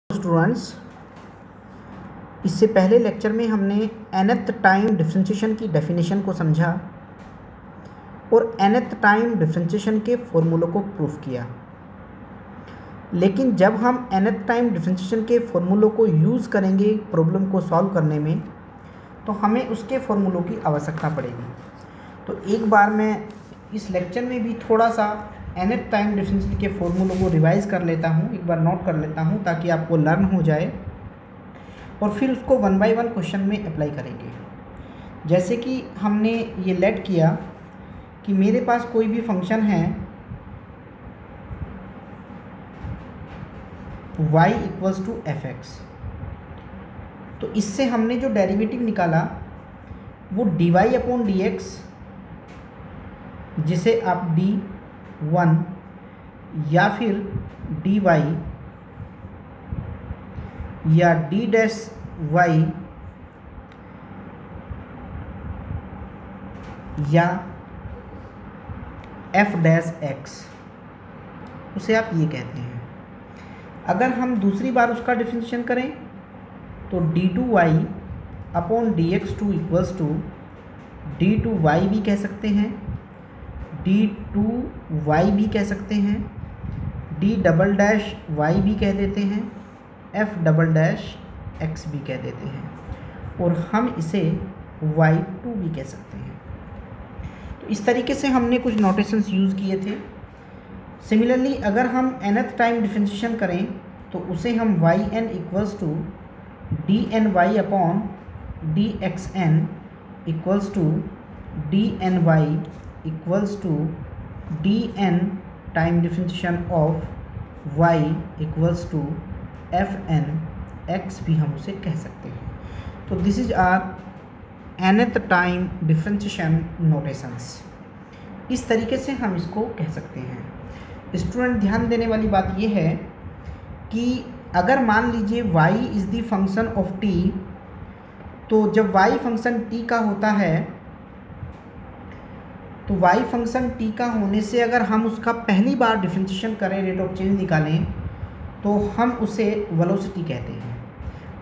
Students, इससे पहले lecture में हमने nth टाइम डिफरेंशिएशन की डेफिनेशन को समझा और nth टाइम डिफरेंशिएशन के फॉर्मूलों को प्रूफ किया। लेकिन जब हम nth टाइम डिफरेंशिएशन के फॉर्मूलों को यूज़ करेंगे प्रॉब्लम को सॉल्व करने में, तो हमें उसके फॉर्मूलों की आवश्यकता पड़ेगी। तो एक बार मैं इस लेक्चर में भी थोड़ा सा nth टाइम डिफरेंशिएशन के फॉर्मूलों को रिवाइज कर लेता हूँ, एक बार नोट कर लेता हूँ ताकि आपको लर्न हो जाए और फिर उसको 1 बाय 1 क्वेश्चन में अप्लाई करेंगे। जैसे कि हमने ये लेट किया कि मेरे पास कोई भी फंक्शन है y इक्वल्स टू fx, तो इससे हमने जो डेरिवेटिव निकाला वो dy अपॉन dx, जिसे आप d1 या फिर dy या d डैश y या f डैश x, उसे आप ये कहते हैं। अगर हम दूसरी बार उसका डिफरेंशिएशन करें तो d2y upon dx2 equals to d2y भी कह सकते हैं, d2y भी कह सकते हैं, d डबल डैश y भी कह देते हैं, f डबल डैश x भी कह देते हैं और हम इसे y2 भी कह सकते हैं। तो इस तरीके से हमने कुछ नोटेशंस यूज़ किए थे। सिमिलरली अगर हम nth टाइम डिफरेंशिएशन करें तो उसे हम yn equals to dny upon dxn equals to dny equals to dn time differentiation of y equals to fn x भी हम उसे कह सकते हैं। तो this is our nth time differentiation notations. इस तरीके से हम इसको कह सकते हैं। स्टूडेंट, ध्यान देने वाली बात यह है कि अगर मान लीजिए y is the function of t, तो जब y फंक्शन t का होता है तो y फंक्शन t का होने से अगर हम उसका पहली बार डिफरेंशिएशन करें, रेट ऑफ चेंज निकालें, तो हम उसे वेलोसिटी कहते हैं।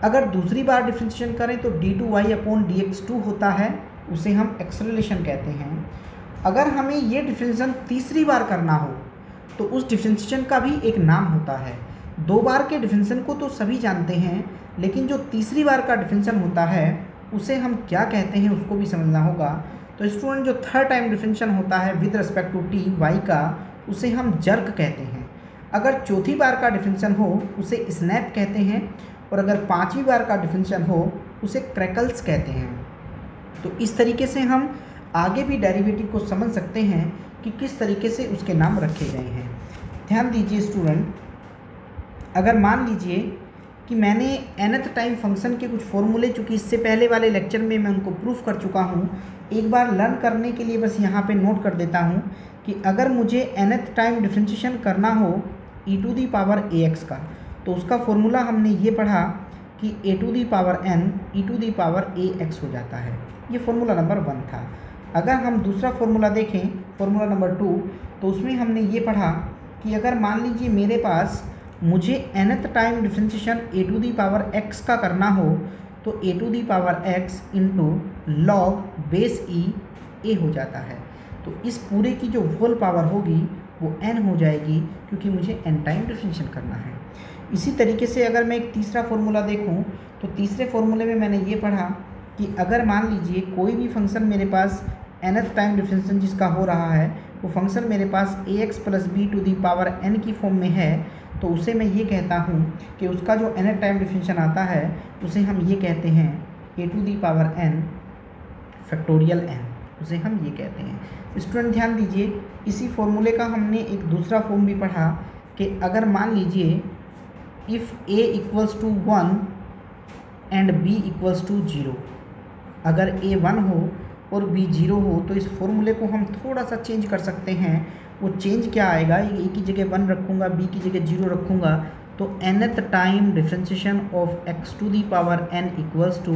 अगर दूसरी बार डिफरेंशिएशन करें तो d2y अपॉन dx2 होता है, उसे हम एक्सेलरेशन कहते हैं। अगर हमें ये डिफरेंशिएशन तीसरी बार करना हो तो उस डिफरेंशिएशन का भी एक नाम होता है। 2 बार के डिफरेंशिएशन को तो सभी जानते हैं, लेकिन जो तीसरी बार का डिफरेंशिएशन होता है उसे हम क्या कहते हैं उसको भी समझना होगा। तो स्टूडेंट, जो थर्ड टाइम डिफरेंशिएशन होता है with respect to T Y का, उसे हम जर्क कहते हैं। अगर चौथी बार का डिफरेंशिएशन हो उसे स्नैप कहते हैं और अगर 5वीं बार का डिफरेंशिएशन हो उसे क्रैकल्स कहते हैं। तो इस तरीके से हम आगे भी डेरिवेटिव को समझ सकते हैं कि किस तरीके से उसके नाम रखे गए हैं। ध्यान दीजिए स्टूडेंट, अगर मान लीजिए कि मैंने nth टाइम फंक्शन के कुछ फॉर्मूले, चूँकि इससे पहले वाले लेक्चर में मैं उनको प्रूफ कर चुका हूँ, एक बार लर्न करने के लिए बस यहाँ पे नोट कर देता हूँ कि अगर मुझे nth टाइम डिफरेंशिएशन करना हो e to the power ax का, तो उसका फॉर्मूला हमने ये पढ़ा कि a to the power n e to the power ax हो जाता है। ये फॉर्मूला नंबर 1 था। अगर हम दूसरा फॉर्मूला देखें, फॉर्मूला नंबर 2, तो उसमें हमने ये पढ़ा कि अगर मान लीजिए मेरे पास मुझे nth time differentiation a to the power x का करना हो तो a to the power x into log base e a हो जाता है। तो इस पूरे की जो होल पावर होगी वो n हो जाएगी, क्योंकि मुझे n टाइम डिफरेंशिएशन करना है। इसी तरीके से अगर मैं एक तीसरा फॉर्मूला देखूं तो तीसरे फॉर्मूले में मैंने ये पढ़ा कि अगर मान लीजिए कोई भी फंक्शन मेरे पास nth टाइम डिफरेंशिएशन जिसका हो रहा है वो फंक्शन मेरे पास ax plus B to the power n की फॉर्म में है, तो उसे मैं ये कहता हूँ कि उसका जो nth टाइम डिफरेंशिएशन आता है उसे हम ये कहते हैं a to the power n factorial n, उसे हम ये कहते हैं। स्टूडेंट, ध्यान दीजिए, इसी फॉर्मूले का हमने एक दूसरा फॉर्म भी पढ़ा कि अगर मान लीजिए if a equals to 1 and b equals to 0, अगर a 1 हो और b 0 हो तो इस फॉर्मूले को हम थोड़ा सा चेंज कर सकते हैं। वो चेंज क्या आएगा, a की जगह 1 रखूँगा, b की जगह 0 रखूँगा, तो nth time differentiation of x to the power n equals to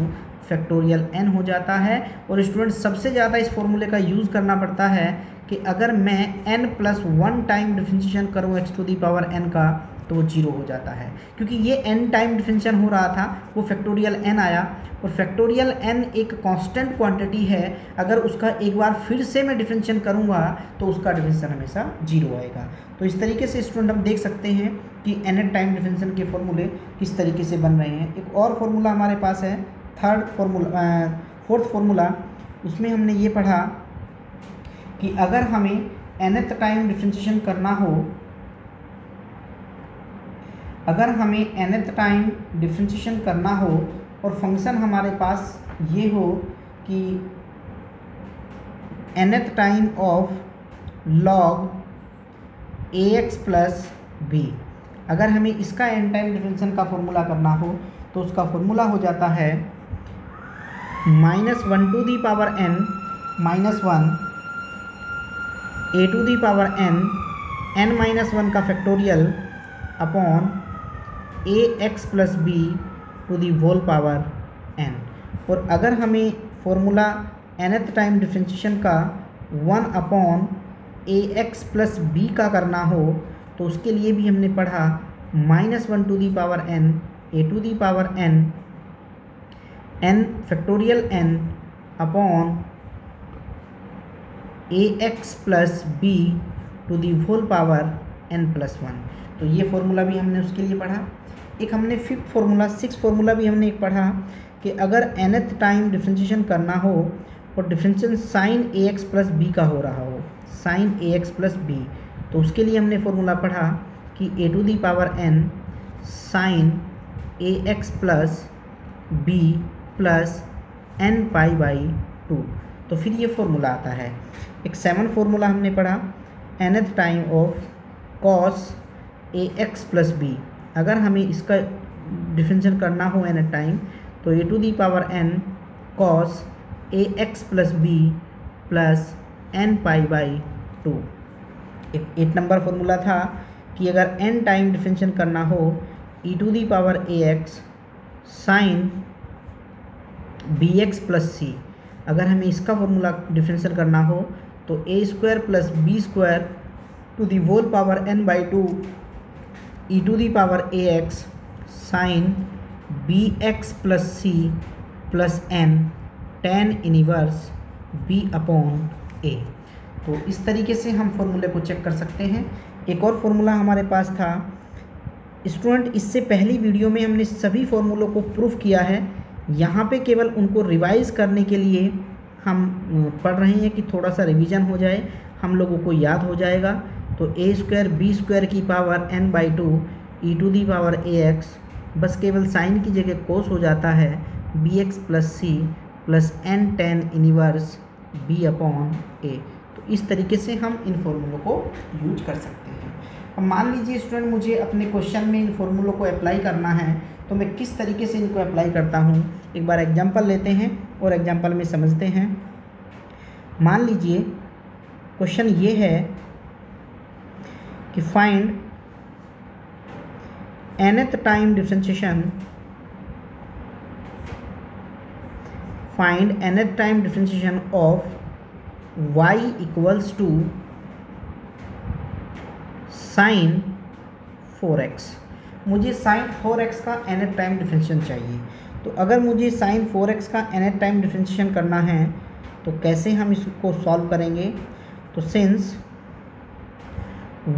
factorial n हो जाता है। और स्टूडेंट, सबसे ज़्यादा इस फॉर्मूले का यूज़ करना पड़ता है कि अगर मैं n+1 टाइम डिफरेंशिएशन करूँ x to the power n का तो वो 0 हो जाता है, क्योंकि ये n टाइम डिफरेंशिएशन हो रहा था, वो फैक्टोरियल n आया, और फैक्टोरियल n एक कांस्टेंट क्वांटिटी है, अगर उसका एक बार फिर से मैं डिफरेंशिएशन करूँगा तो उसका डिफरेंशिएशन हमेशा 0 आएगा। तो इस तरीके से स्टूडेंट हम देख सकते हैं कि nth टाइम डिफरेंशिएशन के फॉर्मूले किस तरीके से बन रहे हैं। एक और फार्मूला हमारे पास है फोर्थ फार्मूला, उसमें हमने ये पढ़ा कि अगर हमें nth टाइम डिफरेंशिएशन करना हो, अगर हमें nth टाइम डिफरेंशिएशन करना हो और फंक्शन हमारे पास ये हो कि nth time of log ax plus b, अगर हमें इसका n टाइम डिफरेंशिएशन का फॉर्मूला करना हो तो उसका फॉर्मूला हो जाता है -1 to the power n -1 a to the power n -1 का factorial upon ax plus b to the whole power n। और अगर हमें फॉर्मूला nth टाइम डिफरेंशिएशन का 1 अपॉन ax प्लस b का करना हो तो उसके लिए भी हमने पढ़ा -1 to the power n a to the power n factorial n upon ax plus b to the whole power n plus 1। तो ये फॉर्मूला भी हमने उसके लिए पढ़ा। एक हमने सिक्स फार्मूला भी हमने एक पढ़ा कि अगर nth टाइम डिफरेंशिएशन करना हो और differentiation sine ax plus b का हो रहा हो, साइन ax प्लस b, तो उसके लिए हमने फॉर्मूला पढ़ा कि a to the power n sine ax plus b plus n pi by 2। तो फिर ये फॉर्मूला आता है। एक 7 फार्मूला हमने पढ़ा nth time of cos ax plus b, अगर हमें इसका डिफरेंशिएशन करना हो nth टाइम तो a to the power n cos ax plus b plus n pi by 2। एक 8 नंबर फार्मूला था कि अगर n टाइम डिफरेंशिएशन करना हो e to the power ax sine bx plus c, अगर हमें इसका फार्मूला डिफरेंशिएशन करना हो तो a square plus b square to the whole power n by 2 e to the power ax sine bx plus c plus n tan inverse b upon a। तो इस तरीके से हम फॉर्मूले को चेक कर सकते हैं। एक और फार्मूला हमारे पास था स्टूडेंट, इससे पहली वीडियो में हमने सभी फार्मूलों को प्रूफ किया है, यहाँ पे केवल उनको रिवाइज करने के लिए हम पढ़ रहे हैं कि थोड़ा सा रिवीजन हो जाए, हम लोगों को याद हो जाएगा। तो a स्क्वायर b स्क्वायर की power n by 2 e to the power ax, बस केवल साइन की जगह कोस हो जाता है bx plus c plus n tan inverse b upon a। तो इस तरीके से हम इन फॉर्मूलों को यूज कर सकते हैं। अब मान लीजिए स्टूडेंट मुझे अपने क्वेश्चन में इन फॉर्मूलों को अप्लाई करना है, तो मैं किस तरीके से इनको अप्लाई करता हूँ। एक बार एग्जांपल लेते हैं और एग्जांपल में समझते हैं। मान लीजिए क्वेश्चन ये है कि find nth time differentiation, find nth time differentiation of y equals to sine 4x। मुझे साइन 4x का nth टाइम डिफरेंशिएशन चाहिए। तो अगर मुझे साइन 4x का nth टाइम डिफरेंशिएशन करना है तो कैसे हम इसको सॉल्व करेंगे। तो सिंस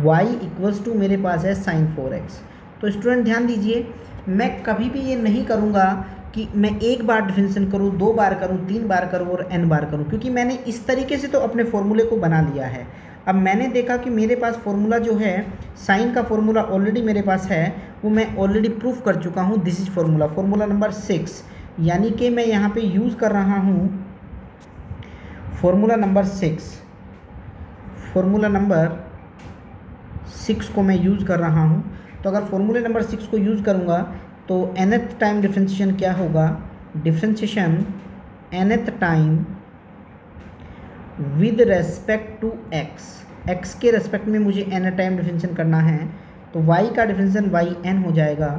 y इक्वल्स टू मेरे पास है साइन 4x, तो स्टूडेंट ध्यान दीजिए, मैं कभी भी ये नहीं करूँगा कि मैं एक बार डिफरेंशिएशन करूँ, 2 बार करूँ, 3 बार करूँ और n बार करूँ, क्योंकि मैंने इस तरीके से तो अपने फॉर्मूले को बना लिया है। अब मैंने देखा कि मेरे पास फॉर्मूला जो है साइन का फॉर्मूला ऑलरेडी मेरे पास है, वो मैं ऑलरेडी प्रूफ कर चुका हूँ। दिस इज फॉर्मूला नंबर 6, यानी कि मैं यहाँ पे यूज़ कर रहा हूँ फॉर्मूला नंबर 6। फॉर्मूला नंबर 6 को मैं यूज़ कर रहा हूँ। तो अगर फॉर्मूले नंबर 6 को यूज़ करूँगा तो nth टाइम डिफरेंशिएशन क्या होगा, differentiation nth time with respect to x के रेस्पेक्ट में मुझे n टाइम डिफरेंशिएशन करना है, तो y का डिफरेंशिएशन yn हो जाएगा।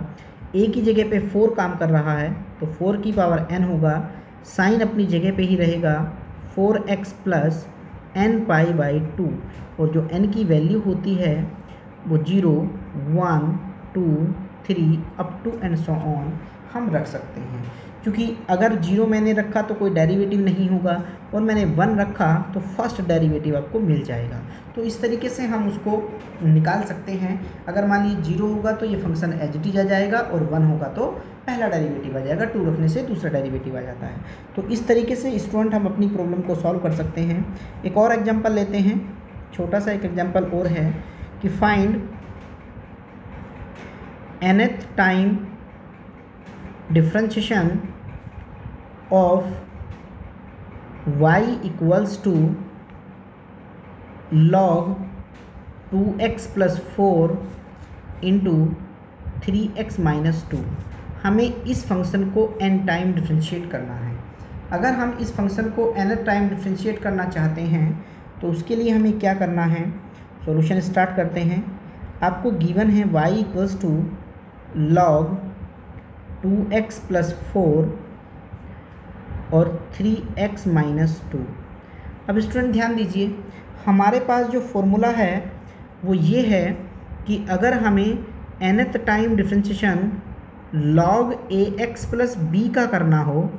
a की जगह पे 4 काम कर रहा है तो 4 की पावर n होगा, साइन अपनी जगह पे ही रहेगा 4x plus n pi by 2, और जो n की वैल्यू होती है वो 0, 1, 2 3 up to and so on हम रख सकते हैं, क्योंकि अगर 0 मैंने रखा तो कोई डेरिवेटिव नहीं होगा और मैंने 1 रखा तो फर्स्ट डेरिवेटिव आपको मिल जाएगा। तो इस तरीके से हम उसको निकाल सकते हैं। अगर मान लीजिए 0 होगा तो ये फंक्शन एज इट इज आ जाएगा और 1 होगा तो पहला डेरिवेटिव आ जाएगा, 2 रखने से दूसरा डेरिवेटिव आ जाता है। तो इस तरीके से स्टूडेंट हम अपनी प्रॉब्लम को सॉल्व कर सकते हैं। एक और एग्जाम्पल लेते हैं, छोटा सा एक एग्जाम्पल और है कि find nth time differentiation of y equals to log 2x plus 4 into 3x minus 2। हमें इस फंक्शन को n टाइम डिफरेंशिएट करना है। अगर हम इस फंक्शन को n टाइम डिफरेंशिएट करना चाहते हैं तो उसके लिए हमें क्या करना है, सॉल्यूशन स्टार्ट करते हैं। आपको गिवन है y equals to log 2x plus 4 और 3x माइनस 2। अब स्टूडेंट ध्यान दीजिए, हमारे पास जो फॉर्मूला है वो ये है कि अगर हमें nth time differentiation log ax plus b का करना हो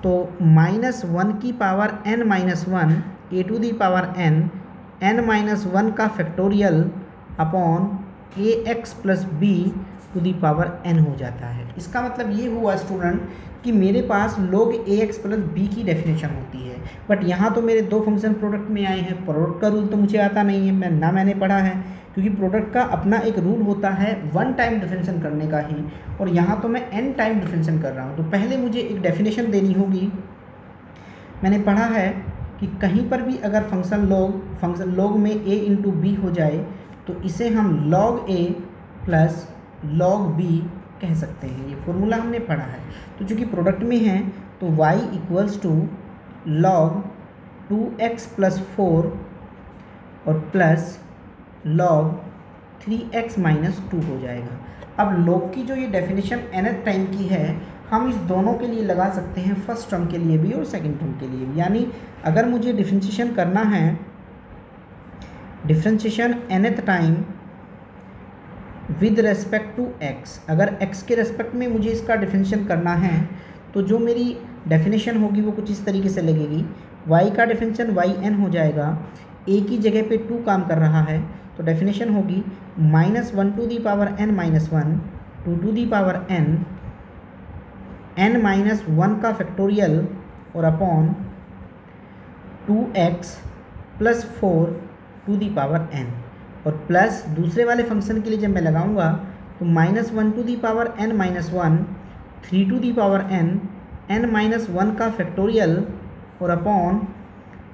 तो -1 की power n minus 1 a to the power n minus 1 का factorial upon ax plus b to the power n हो जाता है। इसका मतलब ये हुआ स्टूडेंट कि मेरे पास log ax प्लस b की डेफिनेशन होती है, बट यहाँ तो मेरे दो फंक्शन प्रोडक्ट में आए हैं। प्रोडक्ट का रूल तो मुझे आता नहीं है, मैंने पढ़ा है, क्योंकि प्रोडक्ट का अपना एक रूल होता है 1 टाइम डिफरेंशिएशन करने का ही, और यहाँ तो मैं n टाइम डिफरेंशिएशन कर रहा हूँ। तो पहले मुझे एक डेफिनेशन देनी होगी। मैंने पढ़ा है कि कहीं पर भी अगर फंक्शन log में a इंटू बी हो जाए तो इसे हम log a plus log b कह सकते हैं। ये फॉर्मूला हमने पढ़ा है। तो चूँकि प्रोडक्ट में है तो y equals to log 2x plus 4 और प्लस log 3x माइनस 2 हो जाएगा। अब log की जो ये डेफिनेशन nth टाइम की है, हम इस दोनों के लिए लगा सकते हैं, फर्स्ट टर्म के लिए भी और सेकंड टर्म के लिए भी। यानी अगर मुझे डिफरेंशिएशन करना है, differentiation nth time with respect to x, अगर x के रेस्पेक्ट में मुझे इसका डिफरेंशिएशन करना है तो जो मेरी डेफिनेशन होगी वो कुछ इस तरीके से लगेगी। y का डिफरेंशिएशन yn हो जाएगा, a की जगह पे 2 काम कर रहा है तो डेफिनेशन होगी -1 to the power n minus 1 2 to the power n minus 1 का फैक्टोरियल और upon 2x plus 4 to the power n, और प्लस दूसरे वाले फंक्शन के लिए जब मैं लगाऊंगा तो -1 to the power n minus 1 3 to the power n minus 1 का फैक्टोरियल और upon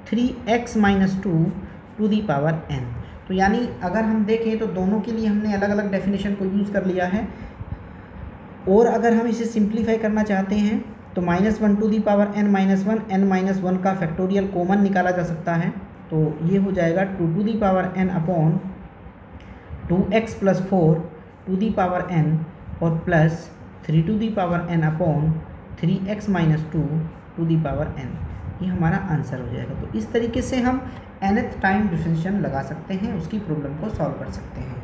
3x minus 2 to the power n। तो यानी अगर हम देखें तो दोनों के लिए हमने अलग अलग डेफिनेशन को यूज़ कर लिया है, और अगर हम इसे सिंप्लीफाई करना चाहते हैं तो -1 to the power n minus 1 का फैक्टोरियल कॉमन निकाला जा सकता है। तो ये हो जाएगा 2 to the power n upon 2x plus 4 to the power n और plus 3 to the power n upon 3x minus 2 to the power n। ये हमारा आंसर हो जाएगा। तो इस तरीके से हम nth टाइम डिफरेंशिएशन लगा सकते हैं, उसकी प्रॉब्लम को सॉल्व कर सकते हैं।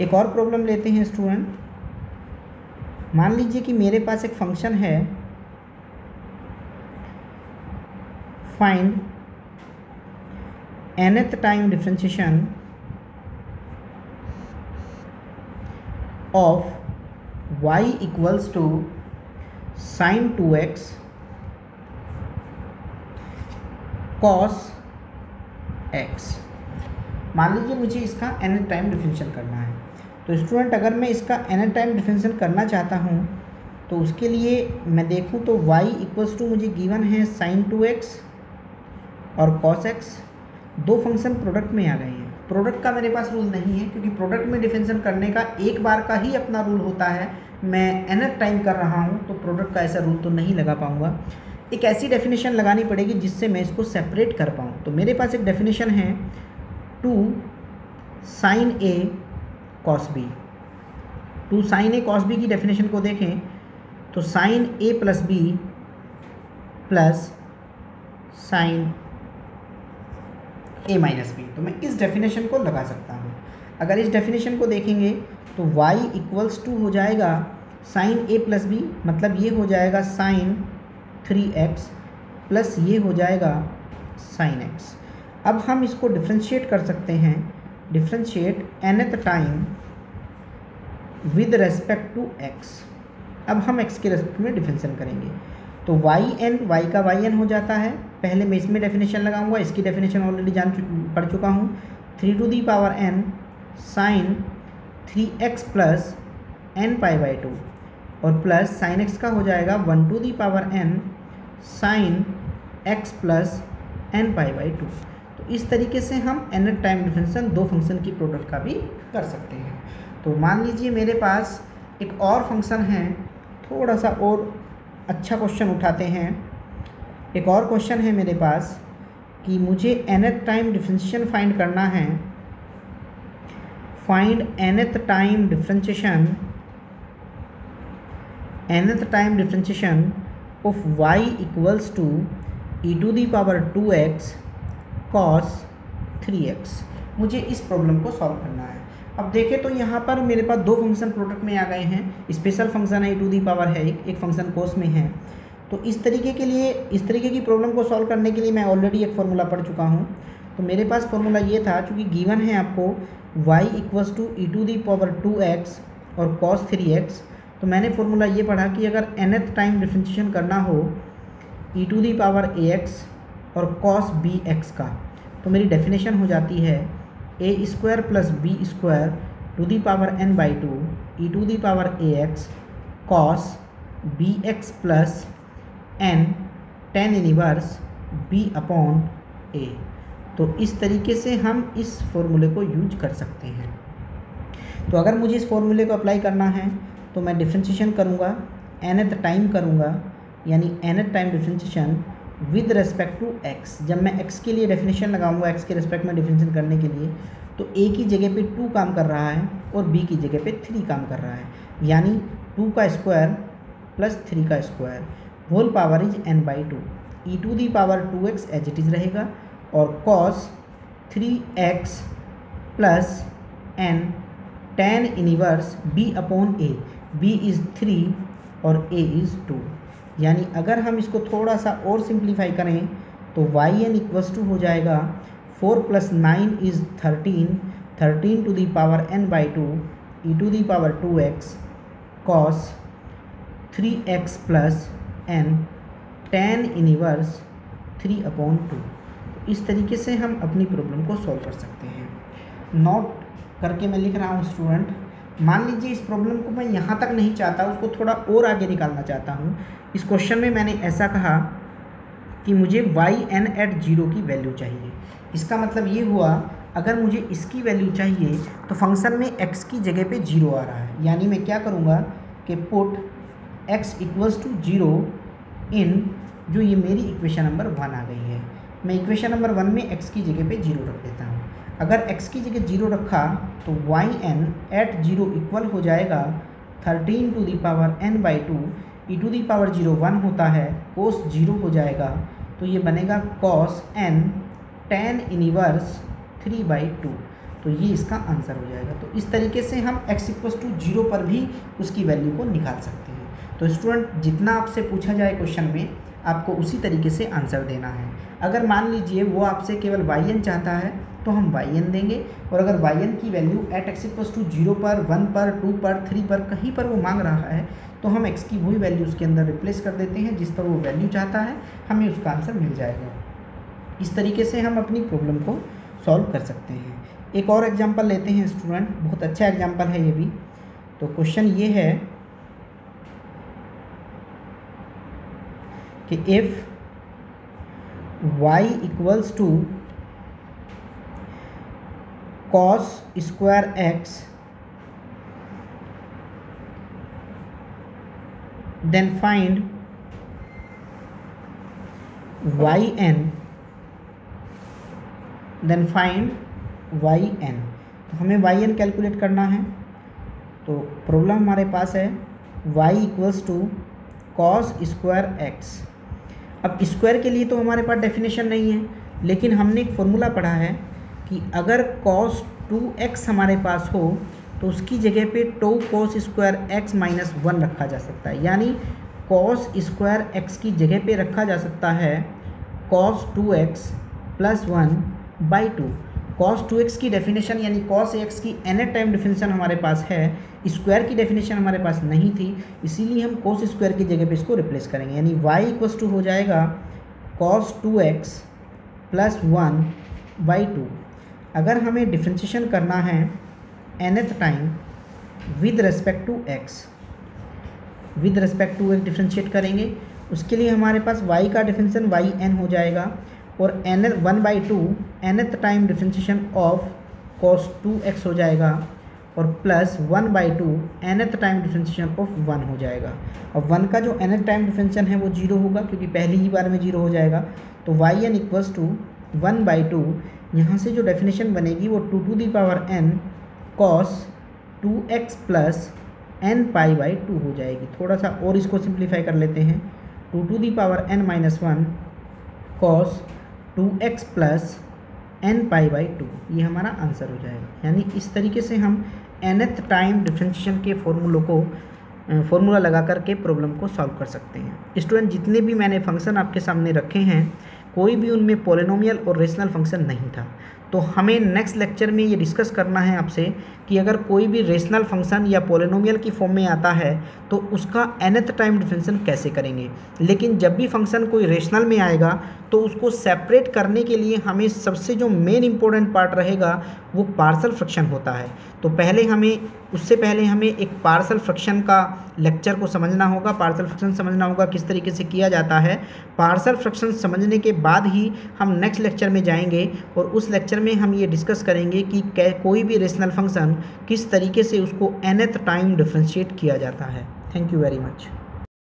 एक और प्रॉब्लम लेते हैं स्टूडेंट। मान लीजिए कि मेरे पास एक फंक्शन है, find nth time differentiation of y equals to sin 2x cos x। मान लीजिए मुझे इसका nth टाइम डिफरेंशिएशन करना है। तो स्टूडेंट अगर मैं इसका nth टाइम डिफरेंशिएशन करना चाहता हूँ तो उसके लिए मैं देखूँ तो y इक्वल्स टू मुझे गिवन है sin 2x और cos x। दो फंक्शन प्रोडक्ट में आ गए हैं। प्रोडक्ट का मेरे पास रूल नहीं है, क्योंकि प्रोडक्ट में डिफरेंशिएशन करने का एक बार का ही अपना रूल होता है। मैं nth टाइम कर रहा हूँ तो प्रोडक्ट का ऐसा रूल तो नहीं लगा पाऊँगा। एक ऐसी डेफिनेशन लगानी पड़ेगी जिससे मैं इसको सेपरेट कर पाऊँ। तो मेरे पास एक डेफिनेशन है 2 sin a cos b। 2 sin a cos b की डेफिनेशन को देखें तो sin a plus b plus sin a minus B. तो मैं इस डेफिनेशन को लगा सकता हूँ। अगर इस डेफिनेशन को देखेंगे तो y इक्वल्स टू हो जाएगा साइन a प्लस बी, मतलब ये हो जाएगा साइन 3x प्लस ये हो जाएगा साइन x। अब हम इसको डिफ्रेंशिएट कर सकते हैं, differentiate nth time with respect to x। अब हम x के रेस्पेक्ट में डिफरेंशिएशन करेंगे, तो y का yn हो जाता है। पहले मैं इसमें डेफिनेशन लगाऊंगा, इसकी डेफिनेशन ऑलरेडी पढ़ चुका हूँ, 3 to the power n sine 3x plus n π/2 और प्लस साइन x का हो जाएगा 1 to the power n sine x plus n π/2। तो इस तरीके से हम nth टाइम डिफरेंशिएशन दो फंक्शन की प्रोडक्ट का भी कर सकते हैं। तो मान लीजिए मेरे पास एक और फंक्शन है, थोड़ा सा और अच्छा क्वेश्चन उठाते हैं। एक और क्वेश्चन है मेरे पास कि मुझे nth टाइम डिफरेंशिएशन फाइंड करना है। Find nth time differentiation of y equals to e to the power 2x cos 3x। मुझे इस प्रॉब्लम को सॉल्व करना है। अब देखें तो यहाँ पर मेरे पास दो फंक्शन प्रोडक्ट में आ गए हैं। स्पेशल फंक्शन है e टू दी पावर है, एक फंक्शन कोस में है। तो इस तरीके की प्रॉब्लम को सॉल्व करने के लिए मैं ऑलरेडी एक फार्मूला पढ़ चुका हूँ। तो मेरे पास फार्मूला ये था, चूँकि गिवन है आपको y equals to e to the power 2x और cos 3x, तो मैंने फार्मूला ये पढ़ा कि अगर nth टाइम डिफरेंशिएशन करना हो e to the power ax और cos bx का, तो मेरी डेफिनेशन हो जाती है a square plus B square to the power n/2 e to the power ax cos bx plus n tan inverse b upon a। तो इस तरीके से हम इस फॉर्मूले को यूज कर सकते हैं। तो अगर मुझे इस फॉर्मूले को अप्लाई करना है तो मैं डिफरेंशिएशन करूँगा, nth टाइम करूँगा, यानी nth time differentiation with respect to x। जब मैं x के लिए डेफिनेशन लगाऊंगा, x के रेस्पेक्ट में डिफरेंशिएशन करने के लिए, तो a की जगह पे 2 काम कर रहा है और b की जगह पे 3 काम कर रहा है, यानी 2 का स्क्वायर प्लस 3 का square whole power is n/2। e to the power 2x as it is रहेगा और cos 3x plus n tan inverse b upon a। b is 3 और a इज़ 2। यानी अगर हम इसको थोड़ा सा और सिंप्लीफाई करें तो yn इक्वल्स टू हो जाएगा 4 + 9 is 13 to the power n/2 e to the power 2x cos 3x plus n tan inverse 3/2। इस तरीके से हम अपनी प्रॉब्लम को सॉल्व कर सकते हैं। नोट करके मैं लिख रहा हूँ स्टूडेंट। मान लीजिए इस प्रॉब्लम को मैं यहाँ तक नहीं चाहता, उसको थोड़ा और आगे निकालना चाहता हूँ। इस क्वेश्चन में मैंने ऐसा कहा कि मुझे yn@0 की वैल्यू चाहिए। इसका मतलब ये हुआ, अगर मुझे इसकी वैल्यू चाहिए तो फंक्शन में x की जगह पे 0 आ रहा है, यानी मैं क्या करूँगा कि पुट x इक्वल्स टू 0 इन, जो ये मेरी इक्वेशन नंबर 1 आ गई है। मैं इक्वेशन नंबर 1 में x की जगह पे 0 रख देता हूँ। अगर x की जगह 0 रखा तो yn@0 इक्वल हो जाएगा 13 to the power n/2 e to the power 0 1 होता है, cos 0 हो जाएगा, तो ये बनेगा cos n tan इनवर्स 3/2। तो ये इसका आंसर हो जाएगा। तो इस तरीके से हम x इक्वल्स टू 0 पर भी उसकी वैल्यू को निकाल सकते हैं। तो स्टूडेंट, जितना आपसे पूछा जाए क्वेश्चन में, आपको उसी तरीके से आंसर देना है। अगर मान लीजिए वो आपसे केवल yn चाहता है तो हम yn देंगे, और अगर yn की value at x equals to 0 पर, 1 पर, 2 पर, 3 पर, कहीं पर वो मांग रहा है, तो हम x की वही वैल्यू उसके अंदर रिप्लेस कर देते हैं जिस पर वो वैल्यू चाहता है, हमें उसका आंसर मिल जाएगा। इस तरीके से हम अपनी प्रॉब्लम को सॉल्व कर सकते हैं। एक और एग्जांपल लेते हैं स्टूडेंट, बहुत अच्छा एग्जांपल है ये भी। तो क्वेश्चन ये है कि if y equals to cos square x then find yn, तो हमें yn कैलकुलेट करना है। तो प्रॉब्लम हमारे पास है y equals to cos square x। अब स्क्वायर के लिए तो हमारे पास डेफिनेशन नहीं है, लेकिन हमने एक फॉर्मूला पढ़ा है कि अगर cos 2x हमारे पास हो तो उसकी जगह पे two cos square X minus 1 रखा जा सकता है, यानी कॉस स्क्वायर एक्स की जगह पे रखा जा सकता है cos 2x plus 1/2। Cos 2x की डेफिनेशन यानी कॉस एक्स की nth टाइम डेफिनेशन हमारे पास है, स्क्वायर की डेफिनेशन हमारे पास नहीं थी, इसीलिए हम कॉस स्क्वायर की जगह पे इसको रिप्लेस करेंगे, यानी y इक्वल्स टू हो जाएगा कॉस 2x प्लस 1/2। अगर हमें डिफ्रेंशिएशन करना है nth time with respect to x, with respect to x differentiate करेंगे, उसके लिए हमारे पास y का डिफरेंशिएशन yn हो जाएगा और n 1/2 nth time differentiation of cos 2x हो जाएगा और plus 1/2 nth time differentiation of 1 हो जाएगा। और 1 का जो nth टाइम डिफ्रेंशिएशन है वो 0 होगा क्योंकि पहली ही बार में 0 हो जाएगा, तो yn इक्वल्स टू 1/2, यहाँ से जो डेफिनेशन बनेगी वो 2n cos 2x plus n/2 हो जाएगी। थोड़ा सा और इसको सिंप्लीफाई कर लेते हैं, 2n-1 cos 2x plus n/2, ये हमारा आंसर हो जाएगा। यानी इस तरीके से हम nth टाइम डिफरेंशिएशन के फॉर्मूला लगा करके प्रॉब्लम को सॉल्व कर सकते हैं। स्टूडेंट, जितने भी मैंने फंक्शन आपके सामने रखे हैं कोई भी उनमें पॉलिनोमियल और रेशनल फंक्शन नहीं था, तो हमें नेक्स्ट लेक्चर में ये डिस्कस करना है आपसे कि अगर कोई भी रेशनल फंक्शन या पॉलिनोमियल की फॉर्म में आता है तो उसका nth टाइम डिफरेंशिएशन कैसे करेंगे। लेकिन जब भी फंक्शन कोई रेशनल में आएगा तो उसको सेपरेट करने के लिए हमें सबसे जो मेन इंपॉर्टेंट पार्ट रहेगा वो पार्शियल फ्रैक्शन होता है। तो उससे पहले हमें एक पार्शियल फ्रैक्शन का लेक्चर को समझना होगा, पार्शियल फ्रैक्शन समझना होगा किस तरीके से किया जाता है। पार्शियल फ्रैक्शन समझने के बाद ही हम नेक्स्ट लेक्चर में जाएंगे और उस लेक्चर में हम ये डिस्कस करेंगे कि कोई भी रेशनल फंक्शन किस तरीके से उसको nth टाइम डिफरेंशिएट किया जाता है। Thank you very much.